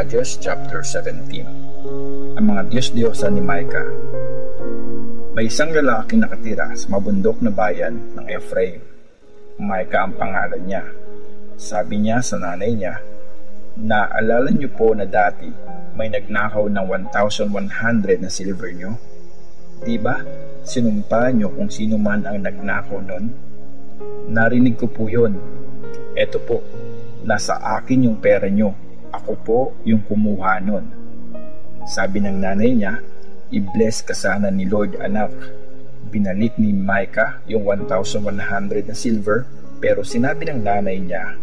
Judges chapter 17. Ang mga Diyos-Diyosan ni Micah. May isang lalaki nakatira sa mabundok na bayan ng Ephraim. Micah ang pangalan niya. Sabi niya sa nanay niya, "Naalala niyo po na dati may nagnakaw ng 1,100 na silver niyo? Di ba? Sinumpa niyo kung sino man ang nagnakaw nun? Narinig ko po yun. Eto po, nasa akin yung pera niyo. Ako po yung kumuha nun." Sabi ng nanay niya, "I-bless ka sana ni Lord, anak." Binalik ni Micah yung 1,100 na silver, pero sinabi ng nanay niya,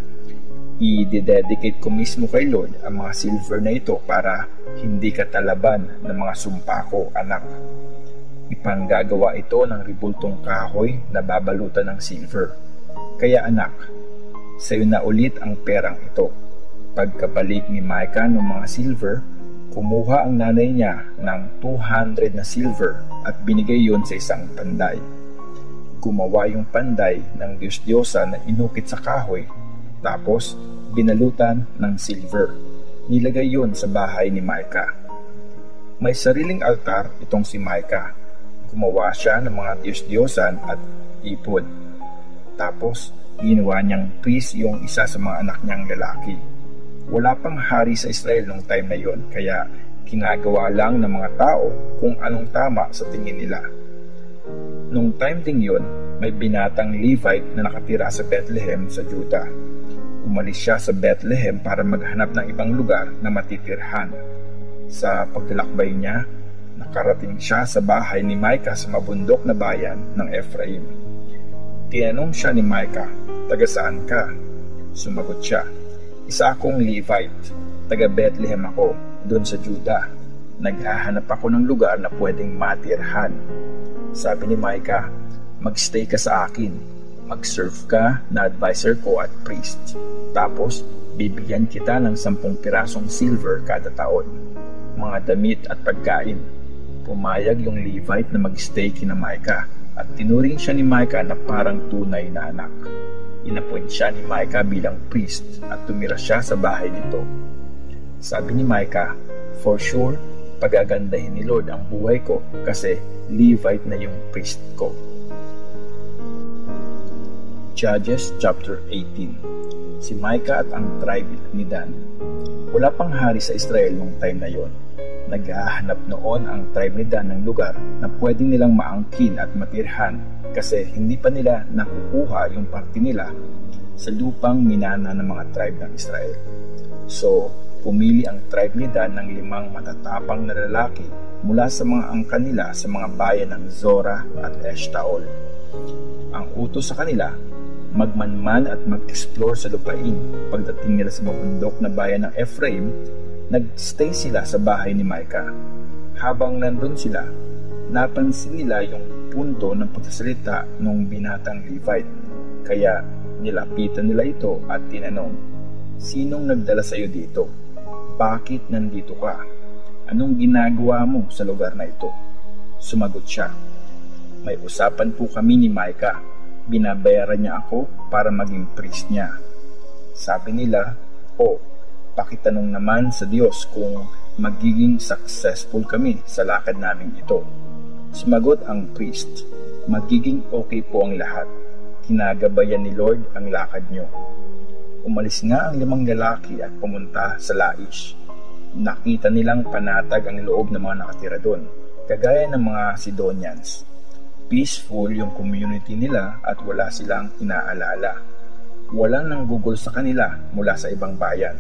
"I-dedicate ko mismo kay Lord ang mga silver na ito para hindi ka talaban ng mga sumpa ko, anak." Ipanggagawa ito ng ribultong kahoy na babalutan ng silver. Kaya anak, sa'yo na ulit ang perang ito. Pagkabalik ni Micah ng mga silver, kumuha ang nanay niya ng 200 na silver at binigay yon sa isang panday. Gumawa yung panday ng Diyos-Diyosa na inukit sa kahoy, tapos binalutan ng silver. Nilagay yon sa bahay ni Micah. May sariling altar itong si Micah. Gumawa siya ng mga Diyos-Diyosan at ipon. Tapos ginawa niyang priest yung isa sa mga anak niyang lalaki. Wala pang hari sa Israel nung time na yon, kaya ginagawa lang ng mga tao kung anong tama sa tingin nila. Nung time ding yon, may binatang Levite na nakatira sa Bethlehem sa Judah. Umalis siya sa Bethlehem para maghanap ng ibang lugar na matitirhan. Sa paglalakbay niya, nakarating siya sa bahay ni Micah sa mabundok na bayan ng Ephraim. Tinanong siya ni Micah, "Taga saan ka?" Sumagot siya, "Isa akong Levite, taga Bethlehem ako, doon sa Judah. Naghahanap ako ng lugar na pwedeng matirhan." Sabi ni Micah, "Magstay ka sa akin. Mag-serve ka na advisor ko at priest. Tapos, bibigyan kita ng 10 pirasong silver kada taon, mga damit at pagkain." Pumayag yung Levite na magstay kina Micah at tinuring siya ni Micah na parang tunay na anak. Inappoint siya ni Micah bilang priest at tumira siya sa bahay nito. Sabi ni Micah, "For sure, pagagandahin ni Lord ang buhay ko kasi Levite na yung priest ko." Judges chapter 18. Si Micah at ang tribe ni Dan. Wala pang hari sa Israel nung time na yon. Naghahanap noon ang tribe ni Dan ng lugar na pwede nilang maangkin at matirhan kasi hindi pa nila nakukuha yung parte nila sa lupang minana ng mga tribe ng Israel. So, pumili ang tribe ni Dan ng 5 matatapang na lalaki mula sa mga angkan nila sa mga bayan ng Zorah at Eshtaol. Ang utos sa kanila, magmanman at mag-explore sa lupain. Pagdating nila sa mabundok na bayan ng Ephraim, nag-stay sila sa bahay ni Micah. Habang nandun sila, napansin nila yung punto ng pagsasalita ng binatang Levite. Kaya nilapitan nila ito at tinanong, "Sinong nagdala sa iyo dito? Bakit nandito ka? Anong ginagawa mo sa lugar na ito?" Sumagot siya, "May usapan po kami ni Micah. Binabayaran niya ako para maging priest niya." Sabi nila, "O, pakitanong naman sa Diyos kung magiging successful kami sa lakad namin ito." Sumagot ang priest, "Magiging okay po ang lahat. Kinagabayan ni Lord ang lakad nyo." Umalis nga ang 5 lalaki at pumunta sa Laish. Nakita nilang panatag ang loob ng mga nakatira doon, kagaya ng mga Sidonians. Peaceful yung community nila at wala silang inaalala. Walang nanggugol sa kanila mula sa ibang bayan.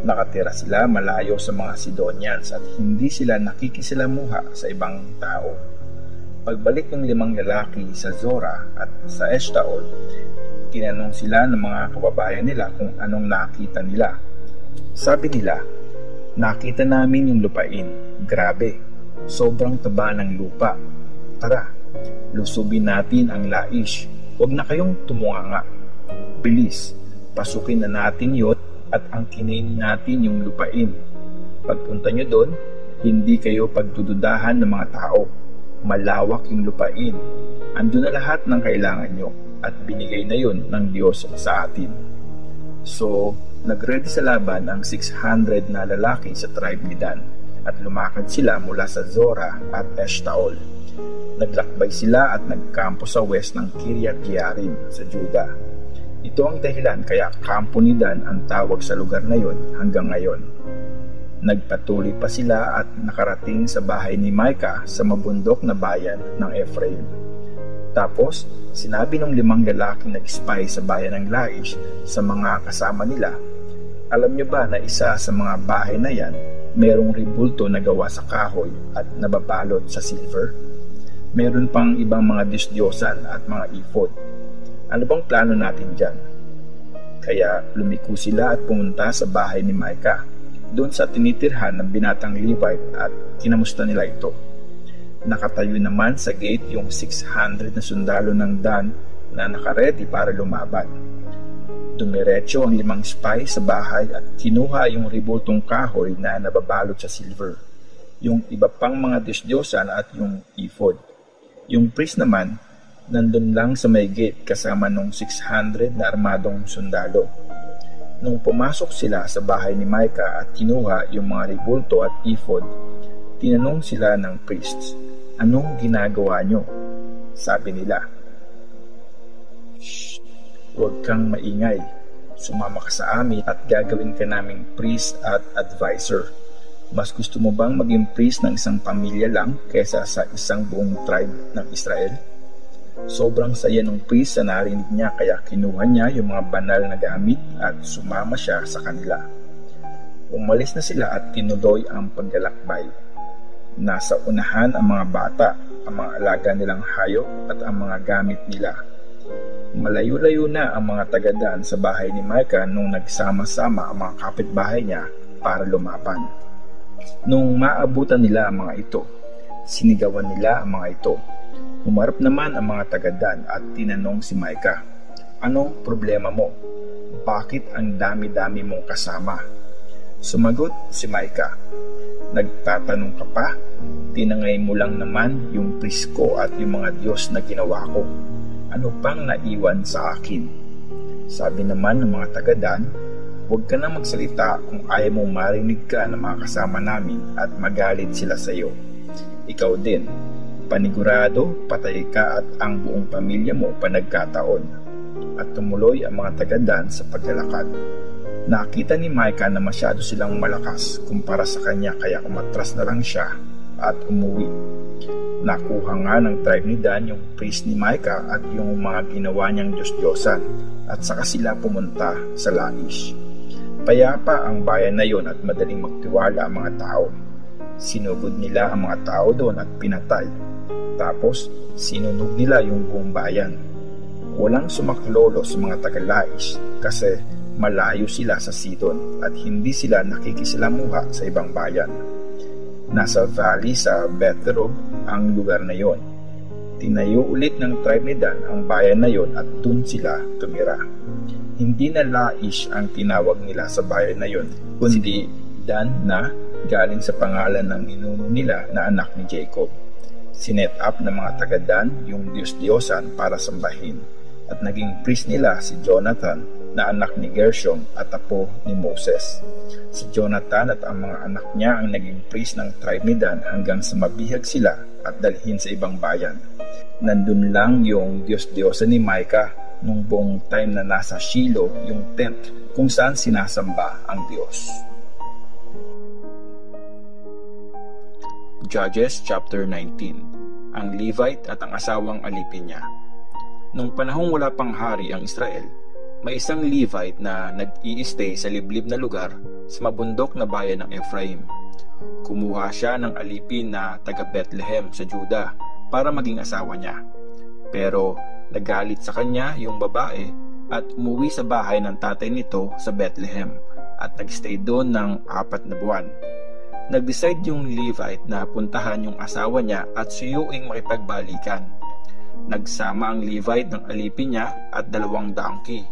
Nakatira sila malayo sa mga Sidonians at hindi sila nakikisalamuha sa ibang tao. Pagbalik ng 5 lalaki sa Zorah at sa Eshtaol, tinanong sila ng mga kababayan nila kung anong nakita nila. Sabi nila, "Nakita namin yung lupain. Grabe, sobrang taba ng lupa. Tara, lusubin natin ang Laish. Huwag na kayong tumunganga. Bilis, pasukin na natin yun at angkinin natin yung lupain. Pagpunta nyo doon, hindi kayo pagdududahan ng mga tao. Malawak yung lupain. Andun na lahat ng kailangan nyo at binigay na yun ng Diyos sa atin." So, nagready sa laban ang 600 na lalaki sa tribe ni Dan at lumakad sila mula sa Zora at Eshtaol. Naglakbay sila at nagkampo sa west ng Kiryat Jearim sa Juda. Ito ang dahilan kaya kampo ni Dan ang tawag sa lugar na yon hanggang ngayon. Nagpatuloy pa sila at nakarating sa bahay ni Micah sa mabundok na bayan ng Ephraim. Tapos, sinabi ng 5 lalaking nag-spy sa bayan ng Laish sa mga kasama nila, "Alam niyo ba na isa sa mga bahay na yan, merong ribulto na gawa sa kahoy at nababalot sa silver? Meron pang ibang mga Diyos-Diyosan at mga ephod. Ano bang plano natin dyan?" Kaya lumiko sila at pumunta sa bahay ni Micah, doon sa tinitirhan ng binatang Levite, at kinamusta nila ito. Nakatayo naman sa gate yung 600 na sundalo ng Dan na nakaredy para lumaban. Dumiretso ang 5 spy sa bahay at kinuha yung ribultong kahoy na nababalot sa silver, yung iba pang mga Diyos-Diyosan at yung ephod. Yung priest naman, nandun lang sa may gate kasama nung 600 na armadong sundalo. Nung pumasok sila sa bahay ni Micah at kinuha yung mga ribulto at ephod, tinanong sila ng priests, "Anong ginagawa nyo?" Sabi nila, "Shh, huwag kang maingay. Sumama ka sa amin at gagawin ka naming priest at advisor. Mas gusto mo bang maging priest ng isang pamilya lang kaysa sa isang buong tribe ng Israel?" Sobrang saya ng priest sa narinig niya kaya kinuha niya yung mga banal na gamit at sumama siya sa kanila. Umalis na sila at tinuloy ang paglalakbay. Nasa unahan ang mga bata, ang mga alaga nilang hayop at ang mga gamit nila. Malayo-layo na ang mga taga-Dan sa bahay ni Micah nung nagsama-sama ang mga kapitbahay niya para lumaban. Nung maabutan nila ang mga ito, sinigawan nila ang mga ito. Humarap naman ang mga taga-Dan at tinanong si Micah, "Anong problema mo? Bakit ang dami-dami mong kasama?" Sumagot si Micah, "Nagtatanong ka pa? Tinangay mo lang naman yung priest ko at yung mga Diyos na ginawa ko. Ano pang naiwan sa akin?" Sabi naman ng mga taga-Dan, "Huwag ka na magsalita kung ayaw mong marinig ka ng mga kasama namin at magalit sila sa iyo. Ikaw din, panigurado, patay ka at ang buong pamilya mo panagkataon." At tumuloy ang mga taga-Dan sa paglalakad. Nakita ni Micah na masyado silang malakas kumpara sa kanya kaya umatras na lang siya at umuwi. Nakuha nga ng tribe ni Dan yung priest ni Micah at yung mga ginawa niyang Diyos-Diyosan at saka sila pumunta sa Laish. Payapa ang bayan na yon at madaling magtiwala ang mga tao. Sinugod nila ang mga tao doon at pinatay. Tapos sinunog nila yung buong bayan. Walang sumaklolo sa mga taga-Laish kasi malayo sila sa Sidon at hindi sila nakikislamuha sa ibang bayan. Nasa valley sa Beth-rehob ang lugar na yon. Tinayo ulit ng tribe ni Dan ang bayan na yon at dun sila tumira. Hindi na Laish ang tinawag nila sa bayan na yon, kundi Dan na galing sa pangalan ng ninuno nila na anak ni Jacob. Sinet up ng mga taga-Dan yung Diyos-Diyosan para sambahin at naging priest nila si Jonathan na anak ni Gershom at apo ni Moses. Si Jonathan at ang mga anak niya ang naging priest ng tribe ni Dan hanggang sa mabihag sila at dalhin sa ibang bayan. Nandun lang yung Diyos-Diyosan ni Micah nung buong time na nasa Shiloh yung tent kung saan sinasamba ang Diyos. Judges chapter 19. Ang Levite at ang asawang alipin niya. Nung panahong wala pang hari ang Israel, may isang Levite na nag-i-stay sa liblib na lugar sa mabundok na bayan ng Ephraim. Kumuha siya ng alipin na taga Bethlehem sa Juda para maging asawa niya. Pero nagalit sa kanya yung babae at umuwi sa bahay ng tatay nito sa Bethlehem at nagstay doon ng 4 na buwan. Nag-decide yung Levite na puntahan yung asawa niya at suyuing makipagbalikan. Nagsama ang Levite ng alipin niya at 2 donkey.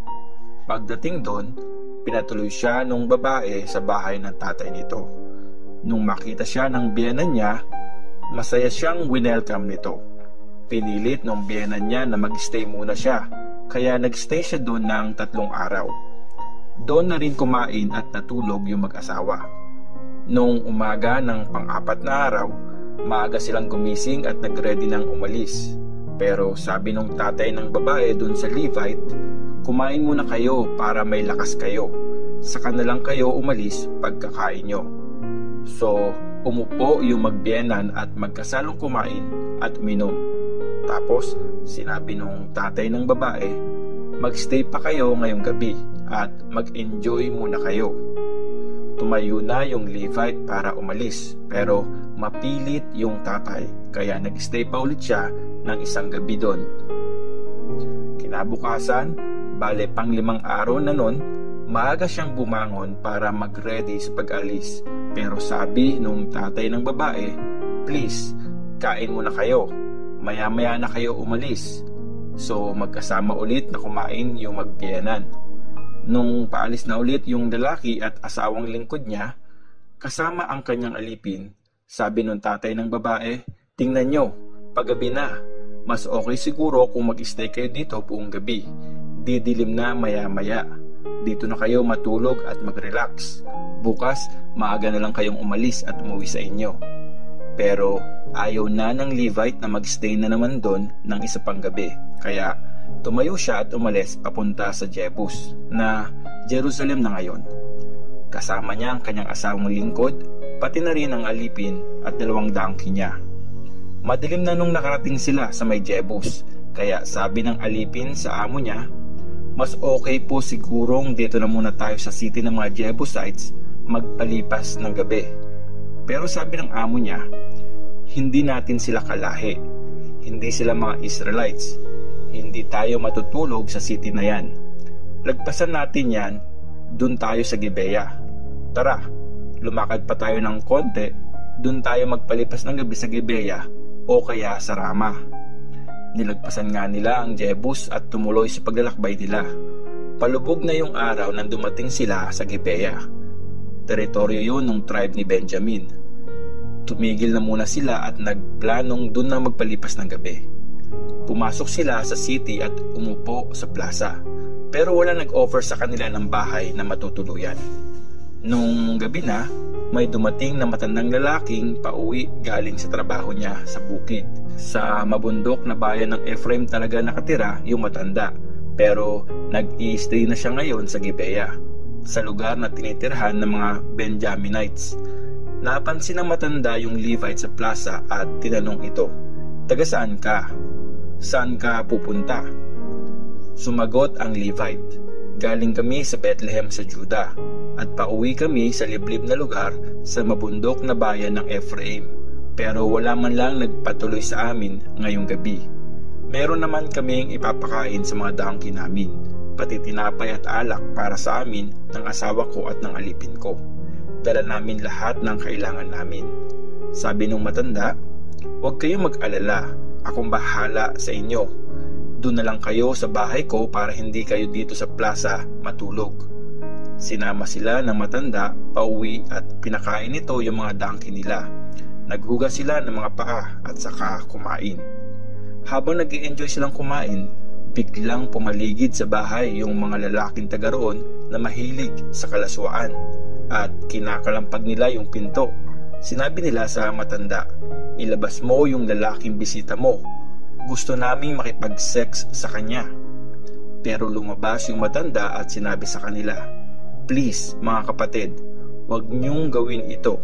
Pagdating doon, pinatuloy siya nung babae sa bahay ng tatay nito. Nung makita siya ng biyenan niya, masaya siyang winelcome nito. Pinilit ng biyenan niya na mag-stay muna siya, kaya nag-stay siya doon ng 3 araw. Doon na rin kumain at natulog yung mag-asawa. Noong umaga ng pang-apat na araw, maaga silang gumising at nag-ready ng umalis. Pero sabi nung tatay ng babae doon sa Levite, kumain muna kayo para may lakas kayo. Saka na lang kayo umalis pagkakain nyo. So, umupo yung magbiyenan at magkasalong kumain at uminom. Tapos, sinabi nung tatay ng babae, magstay pa kayo ngayong gabi at mag-enjoy muna kayo. Tumayo na yung Levite para umalis, pero mapilit yung tatay kaya nag-stay pa ulit siya ng isang gabi doon. Kinabukasan, bale pang 5 araw na nun, maaga siyang bumangon para mag-ready sa pag-alis. Pero sabi nung tatay ng babae, please, kain muna kayo. Maya-maya na kayo umalis. So magkasama ulit na kumain yung magbiyenan. Nung paalis na ulit yung lalaki at asawang lingkod niya, kasama ang kanyang alipin, sabi nung tatay ng babae, tingnan nyo, paggabi na. Mas okay siguro kung mag-stay kayo dito buong gabi. Didilim na maya-maya. Dito na kayo matulog at mag-relax. Bukas, maaga na lang kayong umalis at umuwi sa inyo. Pero ayaw na ng Levite na mag-stay na naman doon ng isa pang gabi. Kaya tumayo siya at umalis papunta sa Jebus, na Jerusalem na ngayon. Kasama niya ang kanyang asawang lingkod, pati na rin ang alipin at 2 donkey niya. Madilim na nung nakarating sila sa may Jebus, kaya sabi ng alipin sa amo niya, mas okay po sigurong dito na muna tayo sa city ng mga Jebusites magpalipas ng gabi. Pero sabi ng amo niya, hindi natin sila kalahi, hindi sila mga Israelites, hindi tayo matutulog sa city na yan. Lagpasan natin yan, dun tayo sa Gibea. Tara, lumakad pa tayo ng konti, dun tayo magpalipas ng gabi sa Gibea o kaya sa Rama. Nilagpasan nga nila ang Jebus at tumuloy sa paglalakbay nila. Palubog na yung araw nang dumating sila sa Gibea. Teritoryo yun ng tribe ni Benjamin. Tumigil na muna sila at nagplanong dun na magpalipas ng gabi. Pumasok sila sa city at umupo sa plaza. Pero wala nag-offer sa kanila ng bahay na matutuluyan. Nung gabi na, may dumating na matandang lalaking pauwi galing sa trabaho niya sa bukid. Sa mabundok na bayan ng Ephraim talaga nakatira yung matanda, pero nag-i-stay na siya ngayon sa Gibea, sa lugar na tinitirhan ng mga Benjaminites. Napansin ng matanda yung Levite sa plaza at tinanong ito, taga saan ka? Saan ka pupunta? Sumagot ang Levite, galing kami sa Bethlehem sa Juda at pauwi kami sa liblib na lugar sa mabundok na bayan ng Ephraim, pero wala man lang nagpatuloy sa amin ngayong gabi. Meron naman kaming ipapakain sa mga donkey namin, pati tinapay at alak para sa amin ng asawa ko at ng alipin ko. Dala namin lahat ng kailangan namin. Sabi nung matanda, huwag kayong mag-alala, akong bahala sa inyo. Doon na lang kayo sa bahay ko para hindi kayo dito sa plaza matulog. Sinama sila ng matanda pauwi at pinakain nito yung mga donkey nila. Naghugas sila ng mga paa at saka kumain. Habang nag-i-enjoy silang kumain, biglang pumaligid sa bahay yung mga lalaking taga roon na mahilig sa kalaswaan at kinakalampag nila yung pinto. Sinabi nila sa matanda, ilabas mo yung lalaking bisita mo. Gusto naming makipag-sex sa kanya. Pero lumabas yung matanda at sinabi sa kanila, please mga kapatid, huwag niyong gawin ito.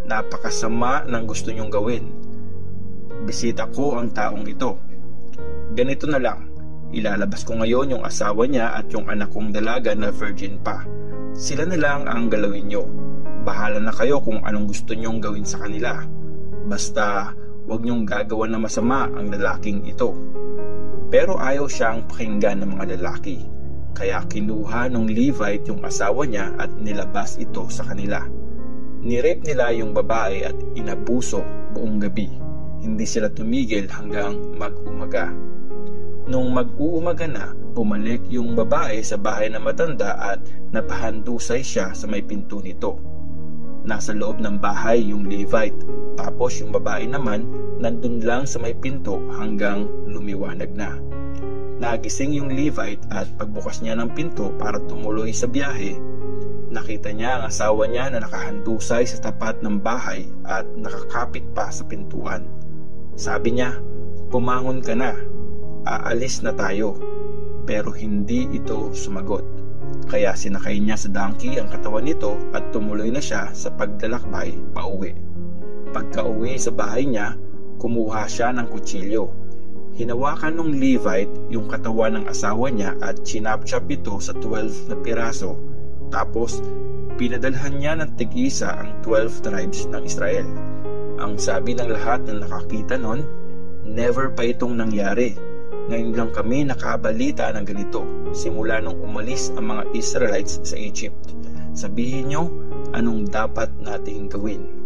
Napakasama ng gusto niyong gawin. Bisita ko ang taong ito. Ganito na lang, ilalabas ko ngayon yung asawa niya at yung anak kong dalaga na virgin pa. Sila na lang ang galawin niyo. Bahala na kayo kung anong gusto niyong gawin sa kanila. Basta huwag niyong gagawa na masama ang lalaking ito. Pero ayaw siyang pakinggan ng mga lalaki. Kaya kinuha ng Levite yung asawa niya at nilabas ito sa kanila. Nirape nila yung babae at inabuso buong gabi. Hindi sila tumigil hanggang mag-umaga. Nung mag-uumaga na, bumalik yung babae sa bahay ng matanda at napahandusay siya sa may pinto nito. Nasa loob ng bahay yung Levite, tapos yung babae naman nandun lang sa may pinto hanggang lumiwanag na. Nagising yung Levite at pagbukas niya ng pinto para tumuloy sa biyahe, nakita niya ang asawa niya na nakahandusay sa tapat ng bahay at nakakapit pa sa pintuan. Sabi niya, "Pumangon ka na, aalis na tayo." Pero hindi ito sumagot. Kaya sinakay niya sa donkey ang katawan nito at tumuloy na siya sa paglalakbay pauwi. Pagka-uwi sa bahay niya, kumuha siya ng kutsilyo. Hinawakan ng Levite yung katawan ng asawa niya at chinapchap ito sa 12 na piraso. Tapos, pinadalhan niya ng tig-isa ang 12 tribes ng Israel. Ang sabi ng lahat na nakakita nun, "Never pa itong nangyari. Ngayon lang kami nakabalita ng ganito simula nung umalis ang mga Israelites sa Egypt. Sabihin niyo, anong dapat nating gawin?"